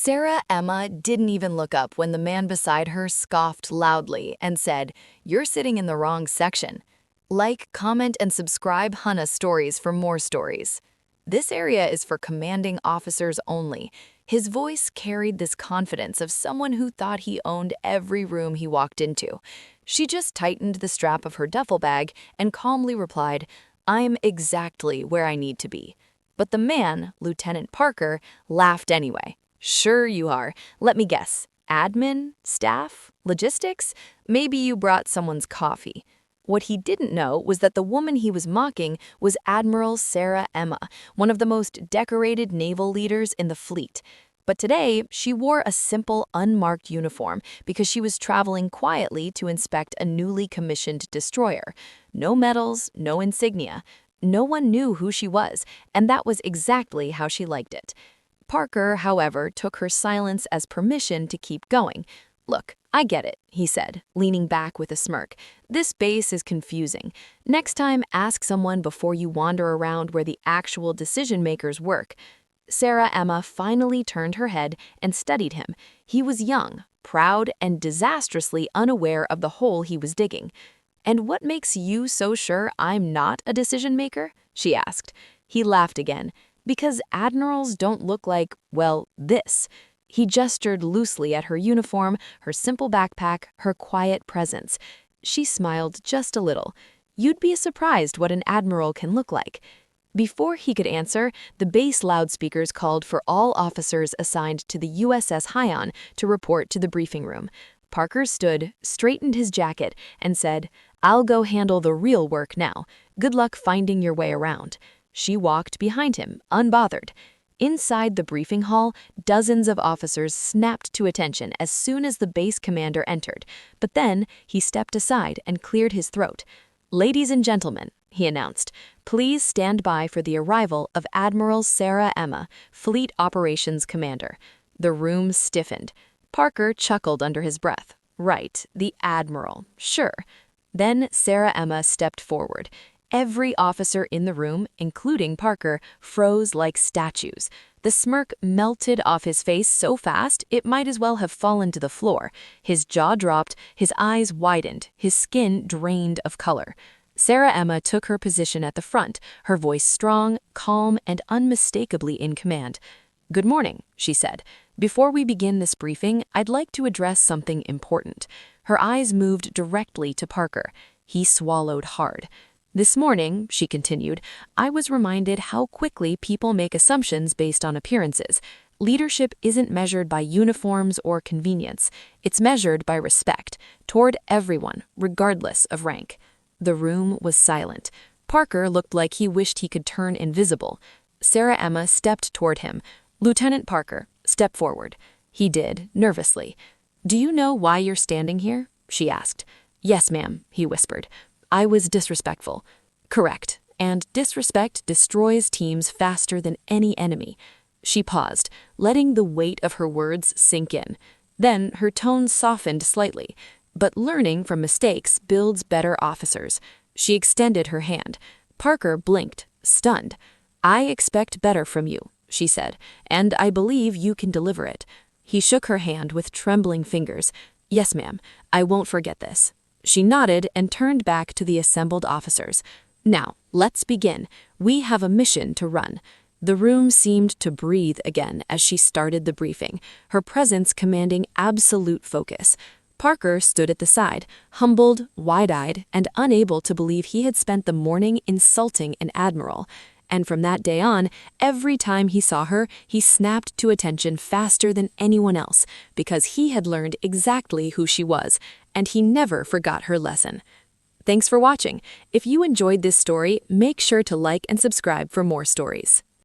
Sarah Emma didn't even look up when the man beside her scoffed loudly and said, "You're sitting in the wrong section." Like, comment, and subscribe Hannah Stories for more stories. This area is for commanding officers only. His voice carried this confidence of someone who thought he owned every room he walked into. She just tightened the strap of her duffel bag and calmly replied, "I'm exactly where I need to be." But the man, Lieutenant Parker, laughed anyway. "Sure you are. Let me guess. Admin? Staff? Logistics? Maybe you brought someone's coffee." What he didn't know was that the woman he was mocking was Admiral Sarah Emma, one of the most decorated naval leaders in the fleet. But today, she wore a simple, unmarked uniform because she was traveling quietly to inspect a newly commissioned destroyer. No medals, no insignia. No one knew who she was, and that was exactly how she liked it. Parker, however, took her silence as permission to keep going. "Look, I get it," he said, leaning back with a smirk. "This base is confusing. Next time, ask someone before you wander around where the actual decision-makers work." Sarah Emma finally turned her head and studied him. He was young, proud, and disastrously unaware of the hole he was digging. "And what makes you so sure I'm not a decision-maker?" she asked. He laughed again. "Because admirals don't look like, well, this." He gestured loosely at her uniform, her simple backpack, her quiet presence. She smiled just a little. "You'd be surprised what an admiral can look like." Before he could answer, the base loudspeakers called for all officers assigned to the USS HION to report to the briefing room. Parker stood, straightened his jacket, and said, "I'll go handle the real work now. Good luck finding your way around." She walked behind him, unbothered. Inside the briefing hall, dozens of officers snapped to attention as soon as the base commander entered. But then he stepped aside and cleared his throat. "Ladies and gentlemen," he announced, "please stand by for the arrival of Admiral Sarah Emma, Fleet Operations Commander." The room stiffened. Parker chuckled under his breath. Right, the Admiral, sure. Then Sarah Emma stepped forward. Every officer in the room, including Parker, froze like statues. The smirk melted off his face so fast it might as well have fallen to the floor. His jaw dropped, his eyes widened, his skin drained of color. Sarah Emma took her position at the front, her voice strong, calm, and unmistakably in command. "Good morning," she said. "Before we begin this briefing, I'd like to address something important." Her eyes moved directly to Parker. He swallowed hard. "This morning," she continued, "I was reminded how quickly people make assumptions based on appearances. Leadership isn't measured by uniforms or convenience. It's measured by respect, toward everyone, regardless of rank." The room was silent. Parker looked like he wished he could turn invisible. Sarah Emma stepped toward him. "Lieutenant Parker, step forward." He did, nervously. "Do you know why you're standing here?" she asked. "Yes, ma'am," he whispered. "I was disrespectful." "Correct. And disrespect destroys teams faster than any enemy." She paused, letting the weight of her words sink in. Then her tone softened slightly. "But learning from mistakes builds better officers." She extended her hand. Parker blinked, stunned. "I expect better from you," she said, "and I believe you can deliver it." He shook her hand with trembling fingers. "Yes, ma'am. I won't forget this." She nodded and turned back to the assembled officers. "Now, let's begin. We have a mission to run." The room seemed to breathe again as she started the briefing, her presence commanding absolute focus. Parker stood at the side, humbled, wide-eyed, and unable to believe he had spent the morning insulting an admiral. And from that day on, every time he saw her, he snapped to attention faster than anyone else, because he had learned exactly who she was, and he never forgot her lesson. Thanks for watching. If you enjoyed this story, make sure to like and subscribe for more stories.